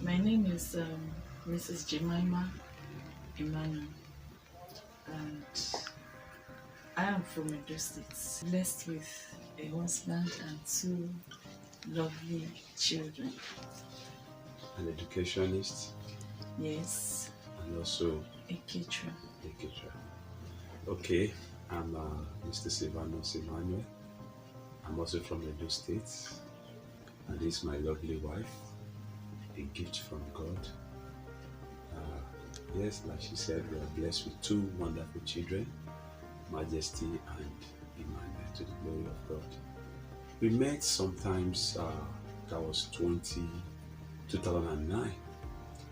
My name is Mrs. Jemima Emmanuel, and I am from Edo State, blessed with a husband and two lovely children. An educationist, Yes, and also a caterer. a caterer. Okay, I'm Mr. Silvanus Emmanuel. I'm also from Edo State, and this is my lovely wife, a gift from God. Uh, yes, like she said, we are blessed with two wonderful children, Majesty and Emmanuel, to the glory of God. We met sometimes, that was 2009.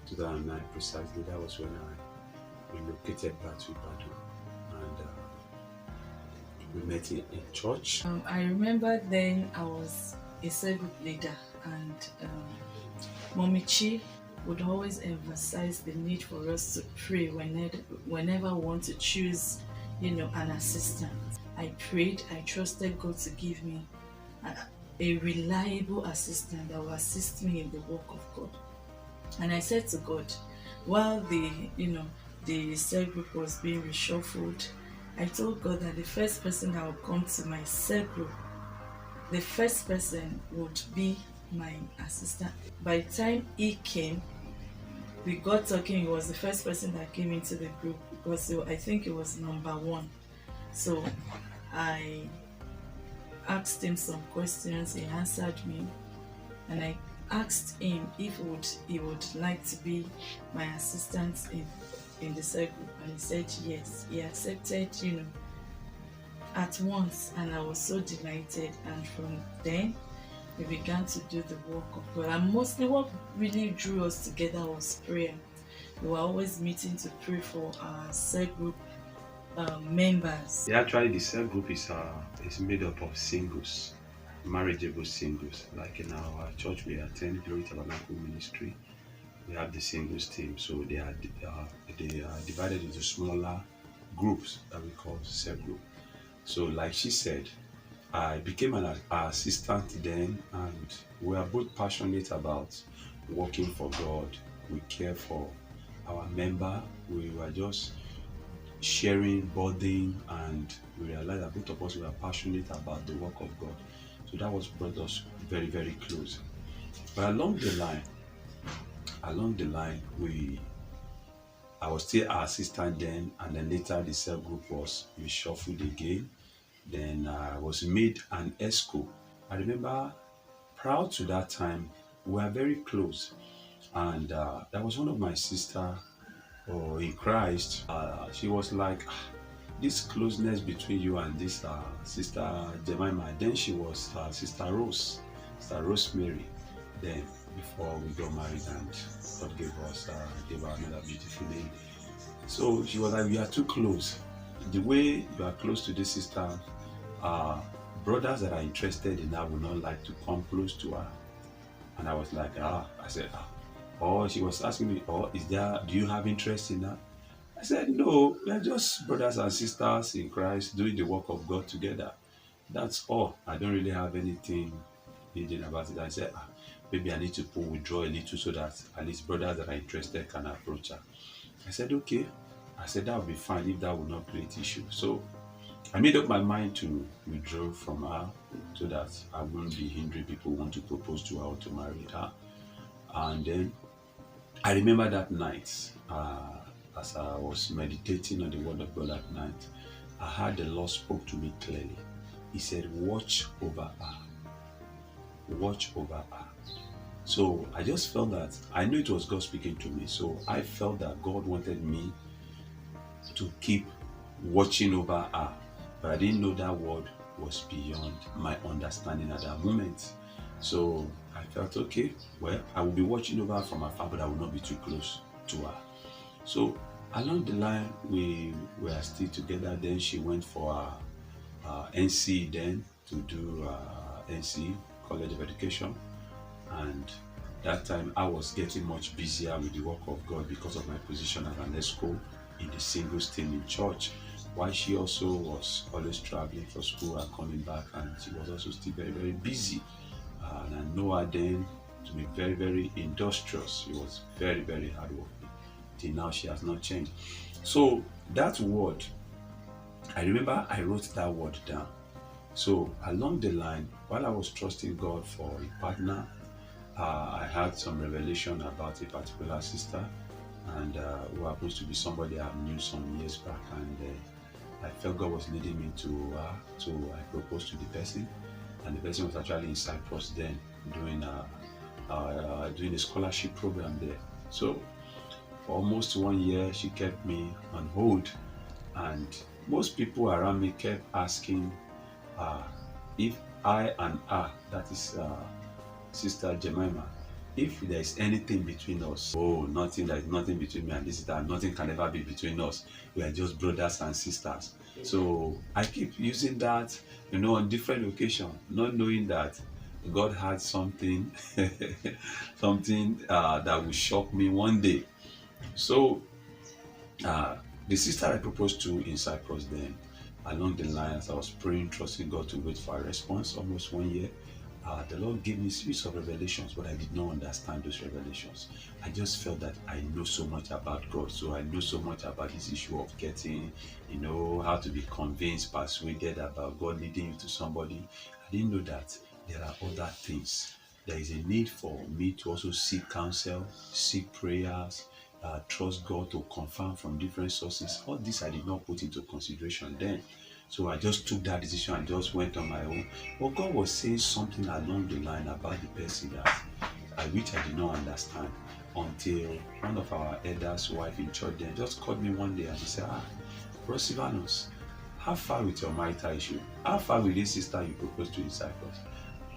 2009 precisely, that was when I relocated back to Ibadan, and we met in church. I remember then I was a cell group leader, and Mommy Chi would always emphasize the need for us to pray whenever we want to choose, an assistant. I prayed, I trusted God to give me a reliable assistant that will assist me in the work of God. And I said to God, while the cell group was being reshuffled, I told God that the first person that would come to my cell group, the first person would be my assistant. By the time he came, we got talking. He was the first person that came into the group because I think it was number one. So I asked him some questions. He answered me, and I asked him if he would like to be my assistant in the cell group, and he said yes. He accepted, at once, and I was so delighted. And from then, we began to do the work of God. And mostly, what really drew us together was prayer. We were always meeting to pray for our cell group members. Yeah, actually, the cell group is made up of singles, marriageable singles. Like in our church, we attend Glory Tabernacle Ministry. We have the singles team, so they are divided into smaller groups that we call cell group. So, like she said, I became an assistant then, and we are both passionate about working for God. We care for our member. We were just sharing burden, and we realized that both of us were passionate about the work of God. So that was brought us very, very close. But along the line, I was still our assistant then, and then later the cell group was reshuffled again. Then I was made an ESCO. I remember prior to that time, we were very close. And that was one of my sister in Christ. She was like, this closeness between you and this sister Jemima. Then she was Sister Rosemary. Then before we got married and God gave her another beautiful name. So she was like, we are too close. The way you are close to this sister, brothers that are interested in her will not like to come close to her. And I was like, I said, oh, she was asking me, do you have interest in her? I said, no, we are just brothers and sisters in Christ doing the work of God together. That's all. I don't really have anything hidden about it. I said, maybe I need to withdraw a little so that at least brothers that are interested can approach her. I said, okay. I said, that would be fine if that would not create issue. So I made up my mind to withdraw from her so that I wouldn't be hindering people who want to propose to her or to marry her. And then I remember that night, as I was meditating on the word of God that night, I heard the Lord spoke to me clearly. He said, watch over her. Watch over her. So I just felt that, I knew it was God speaking to me. So I felt that God wanted me to keep watching over her. But I didn't know that word was beyond my understanding at that moment. So I felt, okay, well, I will be watching over her from afar, but I will not be too close to her. So along the line, we were still together. Then she went for NC then to do NC, College of Education. And that time I was getting much busier with the work of God because of my position as an ESCO in the singles team in church, while she also was always traveling for school and coming back, and she was also still very, very busy. And I know her then, to be very, very industrious. She was very, very hardworking. Till now, she has not changed. So that word, I remember I wrote that word down. So along the line, while I was trusting God for a partner, I had some revelation about a particular sister, and who happens to be somebody I knew some years back, and I felt God was leading me to so I proposed to the person, and the person was actually in Cyprus then doing a scholarship program there. So for almost 1 year, she kept me on hold, and most people around me kept asking uh, if I and her, that is Sister Jemima, if there is anything between us. Oh, nothing, there is nothing between me and this sister, nothing can ever be between us. We are just brothers and sisters. So I keep using that, on different occasions, not knowing that God had something, something that will shock me one day. So uh, the sister I proposed to in Cyprus then, along the line, as I was praying, trusting God to wait for a response, almost 1 year, the Lord gave me a series of revelations, but I did not understand those revelations. I just felt that I know so much about God, so I know so much about this issue of getting, how to be convinced, persuaded about God leading you to somebody. I didn't know that there are other things. There is a need for me to also seek counsel, seek prayers, trust God to confirm from different sources. All this I did not put into consideration then. So I just took that decision and just went on my own. But God was saying something along the line about the person which I did not understand until one of our elders' wife in church then just called me one day and she said, Bro Silvanus, how far with your marital issue? How far with this sister you proposed to in Cyprus?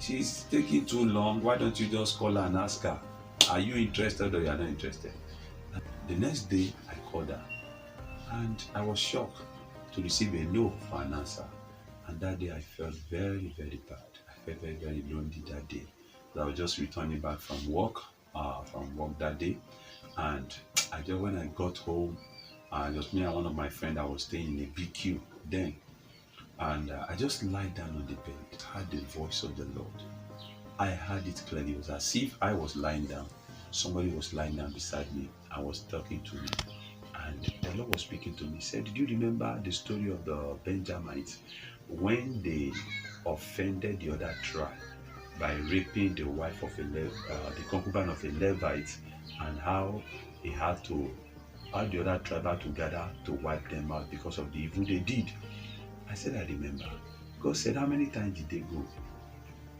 She's taking too long. Why don't you just call her and ask her, are you interested or you are not interested? The next day I called her and I was shocked to receive a no for an answer. And that day I felt very, very bad. I felt very, very lonely that day. So I was just returning back from work that day. And when I got home, just me and one of my friends, I was staying in a BQ then. And I just lied down on the bed, heard the voice of the Lord. I heard it clearly. It was as if I was lying down. Somebody was lying down beside me and was talking to me. And the Lord was speaking to me. He said, did you remember the story of the Benjamites when they offended the other tribe by raping the wife of the concubine of a Levite, and how the other tribe had to gather to wipe them out because of the evil they did? I said, I remember. God said, how many times did they go?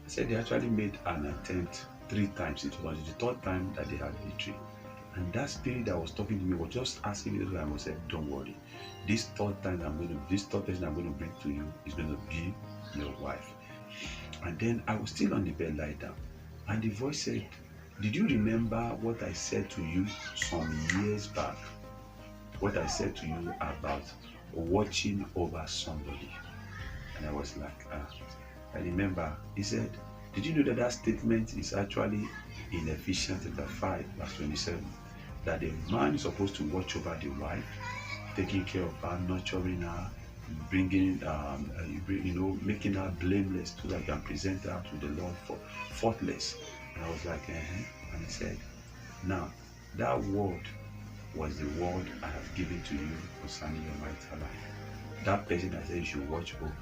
I said, they actually made an attempt 3 times. It was the 3rd time that they had victory. And that spirit that was talking to me was just asking me, I said, don't worry. This 3rd person I'm going to bring to you is going to be your wife. And then I was still on the bed lying down. And the voice said, did you remember what I said to you some years back? What I said to you about watching over somebody? And I was like, I remember. He said, did you know that statement is actually in Ephesians chapter 5, verse 27? That the man is supposed to watch over the wife, taking care of her, nurturing her, bringing, making her blameless so that you can present her to the Lord for faultless. And I was like, And he said, now, that word was the word I have given to you concerning your marital life. That person that said you should watch over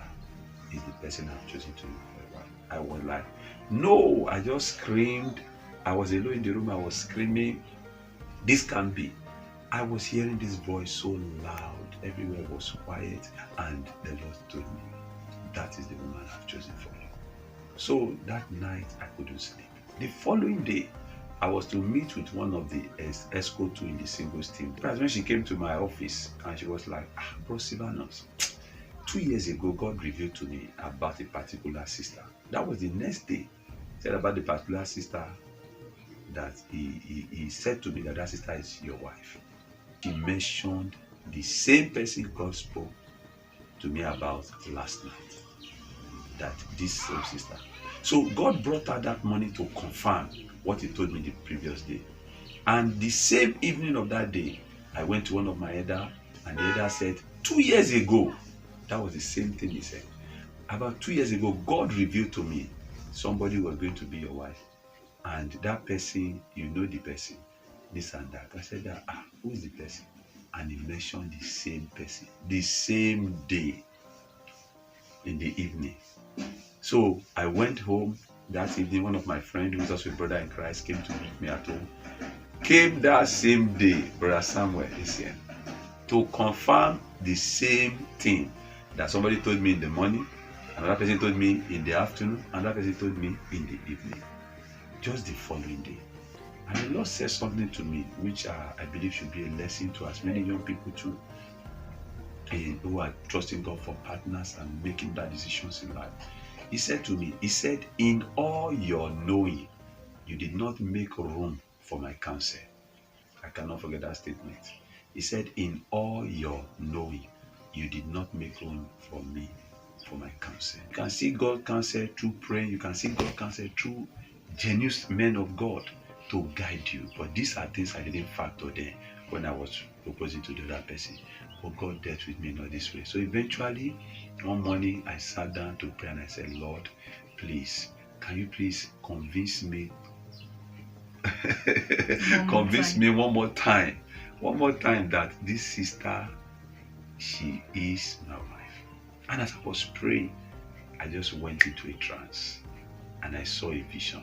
is the person I've chosen to you for a while. I was like, no, I just screamed. I was alone in the room. I was screaming, this can't be. I was hearing this voice so loud. Everywhere was quiet. And the Lord told me, that is the woman I've chosen for you. So that night, I couldn't sleep. The following day, I was to meet with one of the ESCO 2 in the singles team. That's when she came to my office and she was like, Bro Silvanus, 2 years ago, God revealed to me about a particular sister. That was the next day. He said about the particular sister that he said to me that sister is your wife. He mentioned the same person God spoke to me about last night. That this same sister. So God brought her that money to confirm what he told me the previous day. And the same evening of that day, I went to one of my elder, and the elder said, 2 years ago, that was the same thing he said. About 2 years ago, God revealed to me somebody was going to be your wife. and that person, you know the person, this and that. I said that, who is the person? And he mentioned the same person, the same day in the evening. So I went home that evening. One of my friends, who was also a brother in Christ, came to meet me at home. Came that same day, Brother Samuel is here, to confirm the same thing that somebody told me in the morning, another person told me in the afternoon, another person told me in the evening, just the following day. And the Lord said something to me, which I believe should be a lesson to as many young people too, who are trusting God for partners and making bad decisions in life. He said to me, he said, in all your knowing, you did not make room for my counsel. I cannot forget that statement. He said, in all your knowing, you did not make room for me, for my counsel. You can see God counsel through praying. You can see God counsel through genuine men of God to guide you. But these are things I didn't factor then when I was proposing to the other person. But God dealt with me in all this way. So eventually, one morning, I sat down to pray and I said, Lord, please, can you please convince me convince me one more time that this sister, she is my wife. And as I was praying, I just went into a trance and I saw a vision.